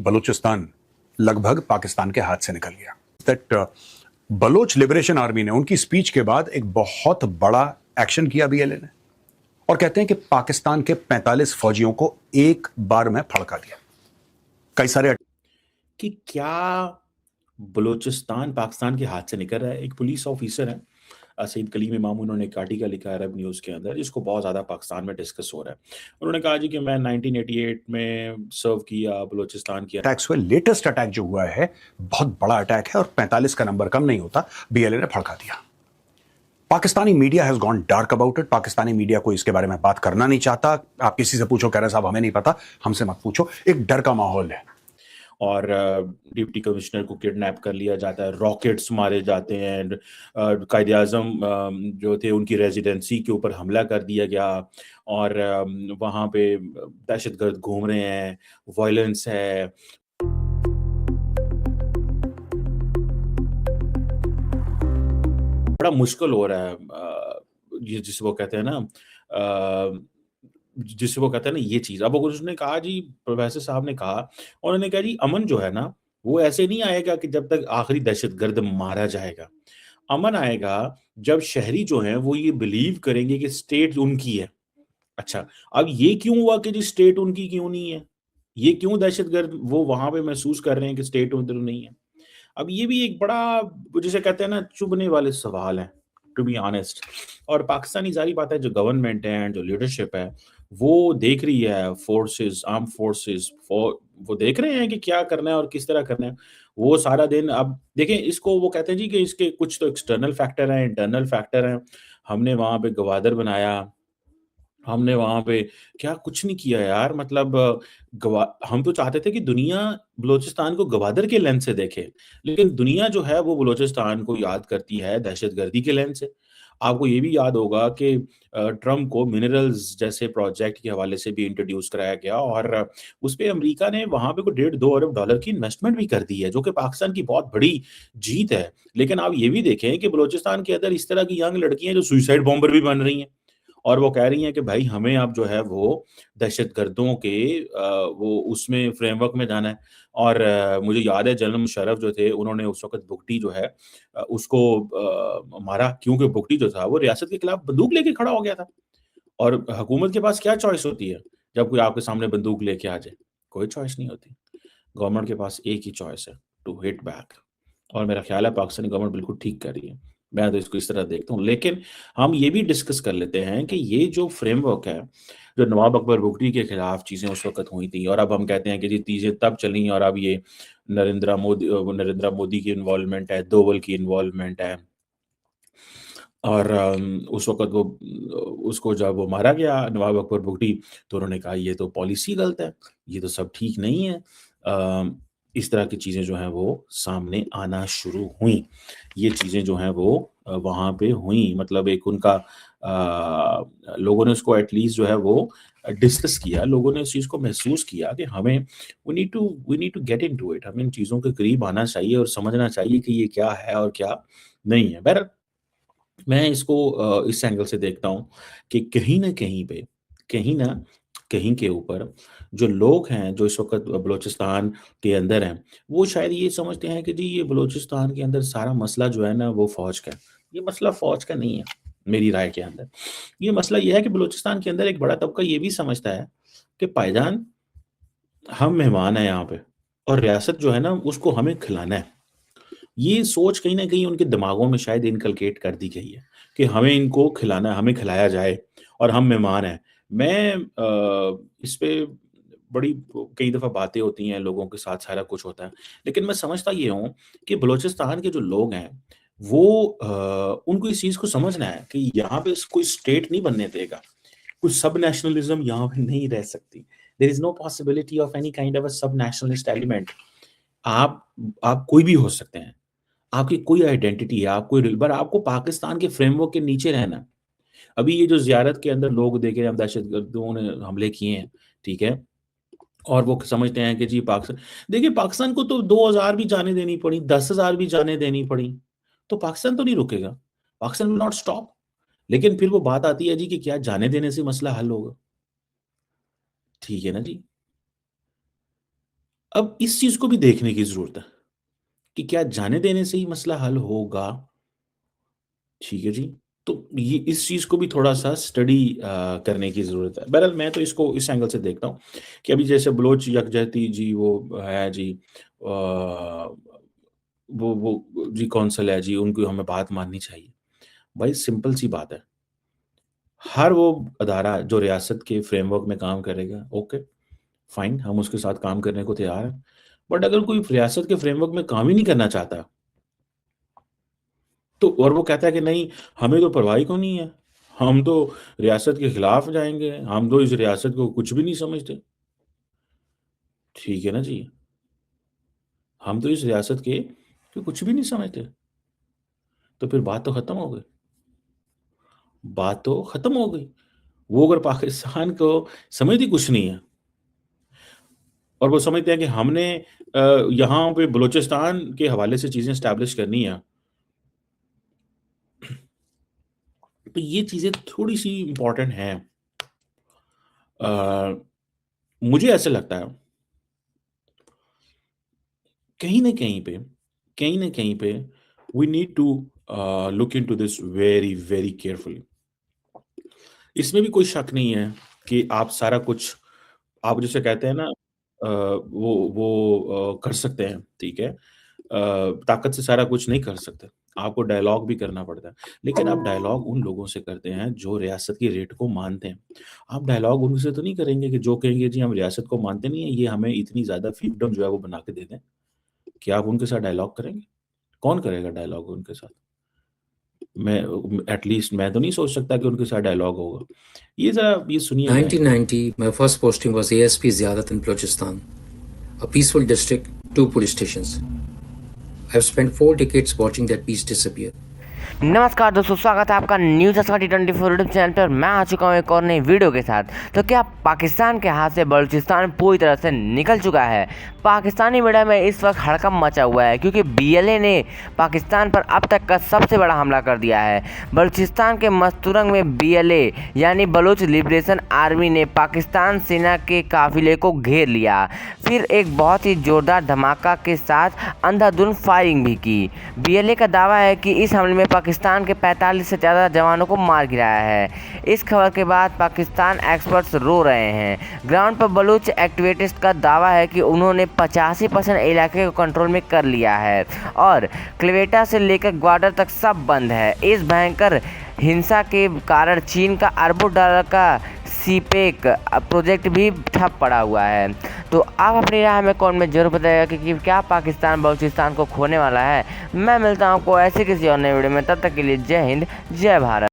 बलूचिस्तान लगभग पाकिस्तान के हाथ से निकल गया। दैट बलोच लिबरेशन आर्मी ने उनकी स्पीच के बाद एक बहुत बड़ा एक्शन किया बीएलए ने, और कहते हैं कि पाकिस्तान के 45 फौजियों को एक बार में फड़का दिया। कई सारे कि क्या बलूचिस्तान पाकिस्तान के हाथ से निकल रहा है। एक पुलिस ऑफिसर है सईद कलीम इमाम, उन्होंने एक आर्टिकल लिखा है अरब न्यूज़ के अंदर, जिसको बहुत ज़्यादा पाकिस्तान में डिस्कस हो रहा है। उन्होंने कहा जी कि मैं 1988 में सर्व किया बलूचिस्तान की। अटैक्स हुए, लेटेस्ट अटैक जो हुआ है बहुत बड़ा अटैक है और 45 का नंबर कम नहीं होता, बीएलए ने फड़का दिया। Pakistani media has gone dark about it. Pakistani media को इसके बारे में बात करना नहीं चाहता। आप किसी से पूछो, कह रहे साहब हमें नहीं पता, हमसे मत पूछो। एक डर का माहौल है। और डिप्टी कमिश्नर को किडनैप कर लिया जाता है, रॉकेट्स मारे जाते हैं, कायदे आज़म जो थे उनकी रेजिडेंसी के ऊपर हमला कर दिया गया, और वहाँ पे दहशतगर्द घूम रहे हैं, वायलेंस है। बड़ा मुश्किल हो रहा है ये जिसे वो कहते हैं ना जिसे वो कहते हैं ना ये चीज़। अब अगर उसने कहा जी, प्रोफेसर साहब ने कहा, उन्होंने कहा जी अमन जो है ना वो ऐसे नहीं आएगा कि जब तक आखिरी दहशतगर्द मारा जाएगा। अमन आएगा जब शहरी जो हैं वो ये बिलीव करेंगे कि स्टेट उनकी है। अच्छा, अब ये क्यों हुआ कि जी स्टेट उनकी क्यों नहीं है? ये क्यों दहशतगर्द वो वहाँ पे महसूस कर रहे हैं कि स्टेट उधर नहीं है? अब ये भी एक बड़ा जिसे कहते हैं ना चुभने वाले सवाल हैं, टू बी ऑनेस्ट। और पाकिस्तानी ज़ाहिर बात है जो गवर्नमेंट है एंड जो लीडरशिप है वो देख रही है, फोर्सेस, आर्म फोर्सेस वो देख रहे हैं कि क्या करना है और किस तरह करना है। वो सारा दिन अब देखें इसको, वो कहते हैं जी कि इसके कुछ तो एक्सटर्नल फैक्टर हैं, इंटरनल फैक्टर हैं। हमने वहाँ पे गवादर बनाया, हमने वहाँ पे क्या कुछ नहीं किया यार। मतलब गवा हम तो चाहते थे कि दुनिया बलूचिस्तान को गवादर के लेंस से देखे, लेकिन दुनिया जो है वो बलूचिस्तान को याद करती है दहशतगर्दी के लेंस से। आपको ये भी याद होगा कि ट्रम्प को मिनरल्स जैसे प्रोजेक्ट के हवाले से भी इंट्रोड्यूस कराया गया, और उसपे अमेरिका ने वहाँ पे कोई डेढ़ 2 अरब डॉलर की इन्वेस्टमेंट भी कर दी है, जो कि पाकिस्तान की बहुत बड़ी जीत है। लेकिन आप ये भी देखें कि बलूचिस्तान के अंदर इस तरह की यंग लड़कियाँ जो सुसाइड बॉम्बर भी बन रही हैं। और वो कह रही हैं कि भाई हमें अब जो है वो दहशतगर्दों के वो उसमें फ्रेमवर्क में जाना है। और मुझे याद है जनरल मुशर्रफ जो थे उन्होंने उस वक़्त बुगटी जो है उसको मारा, क्योंकि बुगटी जो था वो रियासत के खिलाफ बंदूक लेके खड़ा हो गया था। और हुकूमत के पास क्या चॉइस होती है जब कोई आपके सामने बंदूक लेके आ जाए? कोई चॉइस नहीं होती। गवर्नमेंट के पास एक ही चॉइस है, टू हिट बैक। और मेरा ख्याल है पाकिस्तानी गवर्नमेंट बिल्कुल ठीक कर रही है। मैं तो इसको इस तरह देखता हूँ। लेकिन हम ये भी डिस्कस कर लेते हैं कि ये जो फ्रेमवर्क है, जो नवाब अकबर बुगटी के खिलाफ चीज़ें उस वक़्त हुई थी, और अब हम कहते हैं कि जी चीज़ें तब चली और अब ये नरेंद्र मोदी की इन्वॉल्वमेंट है, दोवल की इन्वॉल्वमेंट है। और उस वक़्त वो उसको जब वो मारा गया नवाब अकबर बुगटी, तो उन्होंने कहा ये तो पॉलिसी गलत है, ये तो सब ठीक नहीं है। इस तरह की चीज़ें जो हैं वो सामने आना शुरू हुई। ये चीज़ें जो हैं वो वहाँ पे हुई, मतलब एक उनका लोगों ने उसको एटलीस्ट जो है वो डिस्कस किया, लोगों ने उस चीज़ को महसूस किया कि हमें we need to get into it. हमें इन चीज़ों के करीब आना चाहिए और समझना चाहिए कि ये क्या है और क्या नहीं है। बहरहाल मैं इसको इस एंगल से देखता हूँ कि कहीं न कहीं पे, कहीं न कहीं के ऊपर जो लोग हैं, जो इस वक़्त बलूचिस्तान के अंदर हैं, वो शायद ये समझते हैं कि जी ये बलूचिस्तान के अंदर सारा मसला जो है ना वो फ़ौज का है। ये मसला फ़ौज का नहीं है, मेरी राय के अंदर। ये मसला ये है कि बलूचिस्तान के अंदर एक बड़ा तबका ये भी समझता है कि भाईजान हम मेहमान हैं यहाँ पे, और रियासत जो है ना उसको हमें खिलाना है। ये सोच कहीं न कहीं उनके दिमागों में शायद इनकलकेट कर दी गई है कि हमें इनको खिलाना है, हमें खिलाया जाए और हम मेहमान हैं। मैं इस पे बड़ी कई दफ़ा बातें होती हैं, लोगों के साथ सारा कुछ होता है। लेकिन मैं समझता ये हूँ कि बलूचिस्तान के जो लोग हैं, वो उनको इस चीज़ को समझना है कि यहाँ पे कोई स्टेट नहीं बनने देगा। कोई सब नेशनलिज़्म यहाँ पे नहीं रह सकती। There is no possibility of any kind of a sub nationalist element. आप आप कोई भी हो सकते हैं। आपकी कोई आइडेंटिटी है, आप कोई पर आपको पाकिस्तान के फ्रेमवर्क के नीचे रहना है। अभी ये जो ज़ियारत के अंदर लोग देखे हम दहशतगर्दों ने हमले किए हैं, ठीक है? और वो समझते हैं कि जी पाकिस्तान देखिए पाकिस्तान को तो 2000 भी जानें देनी पड़ी, 10,000 भी जानें देनी पड़ी, तो पाकिस्तान तो नहीं रुकेगा। Pakistan will not stop. लेकिन फिर वो बात आती है जी कि क्या जाने देने से मसला हल होगा? ठीक है ना जी? अब इस चीज़ को भी देखने की ज़रूरत है कि क्या जाने देने से ही मसला हल होगा? ठीक है जी। तो ये इस चीज़ को भी थोड़ा-सा स्टडी करने की ज़रूरत है। बहरहाल मैं तो इसको इस एंगल से देखता हूँ कि अभी जैसे बलोच यकजहती जी वो है जी वो जी कौंसल है जी, उनको हमें बात माननी चाहिए। भाई सिंपल सी बात है, हर वो अदारा जो रियासत के फ्रेमवर्क में काम करेगा, ओके, फाइन, हम उसके साथ काम करने को तैयार हैं। बट अगर कोई रियासत के फ्रेमवर्क में काम ही नहीं करना चाहता, तो और वो कहता है कि नहीं, हमें तो परवाह ही क्यों नहीं है, हम तो रियासत के खिलाफ जाएँगे, हम तो इस रियासत को कुछ भी नहीं समझते। ठीक है ना जी, हम तो इस रियासत के कुछ भी नहीं समझते, तो फिर बात तो खत्म हो गई, बात तो खत्म हो गई। वो अगर पाकिस्तान को समझते कुछ नहीं है और वो समझते हैं कि हमने यहाँ पे बलूचिस्तान के हवाले से चीज़ें एस्टेब्लिश करनी है, तो ये चीज़ें थोड़ी-सी इम्पोर्टेंट हैं। अ, मुझे ऐसा लगता है कहीं न कहीं पे we need to look into this very, very carefully. इसमें भी कोई शक नहीं है कि आप सारा कुछ आप जिसे कहते हैं ना वो कर सकते हैं, ठीक है? ताकत से सारा कुछ नहीं कर सकते। आपको डायलॉग भी करना पड़ता है। लेकिन आप डायलॉग उन लोगों से करते हैं जो रियासत की रेट को मानते हैं। आप डायलॉग उनसे तो नहीं करेंगे कि जो कहेंगे जी हम रियासत को मानते नहीं है, ये हमें इतनी ज़्यादा फ्रीडम जो है वो बना के दे दें। क्या आप उनके साथ डायलॉग करेंगे? कौन करेगा डायलॉग उनके साथ? मैं एट लीस्ट मैं तो नहीं सोच सकता कि उनके साथ डायलॉग होगा। ये ज़रा ये सुनिएगा। 1990, my first posting was ASP Ziyadat in Balochistan, a peaceful district, 2 police stations. I've spent 4 decades watching that peace disappear. नमस्कार दोस्तों, स्वागत है आपका news Aska T24 YouTube channel पर। मैं आ चुका हूँ एक और नई वीडियो के साथ। तो क्या पाकिस्तान के हाथ से बलूचिस्तान पूरी तरह से निकल चुका है? पाकिस्तानी मीडिया में इस वक्त हड़कंप मचा हुआ है क्योंकि BLA ने पाकिस्तान पर अब तक का सबसे बड़ा हमला कर दिया है। बलूचिस्तान के मस्तूरंग में BLA यानी बलूच लिबरेशन आर्मी ने पाकिस्तान सेना के काफिले को घेर लिया, फिर एक बहुत ही जोरदार धमाका के साथ अंधाधुंध फायरिंग भी की। BLA का दावा है कि इस हमले में पाकिस्तान के 45 से ज़्यादा जवानों को मार गिराया है। इस खबर के बाद पाकिस्तान एक्सपर्ट्स रो रहे हैं। ग्राउंड पर बलूच एक्टिविस्ट का दावा है कि उन्होंने 85% इलाके को कंट्रोल में कर लिया है और क्वेटा से लेकर ग्वादर तक सब बंद है। इस भयंकर हिंसा के कारण चीन का अरबों डॉलर का सीपेक प्रोजेक्ट भी ठप पड़ा हुआ है। तो आप अपनी राय हमें कमेंट में जरूर बताइएगा कि क्या पाकिस्तान बलूचिस्तान को खोने वाला है। मैं मिलता हूँ आपको ऐसे किसी और नए वीडियो में, तब तक के लिए जय हिंद, जय भारत।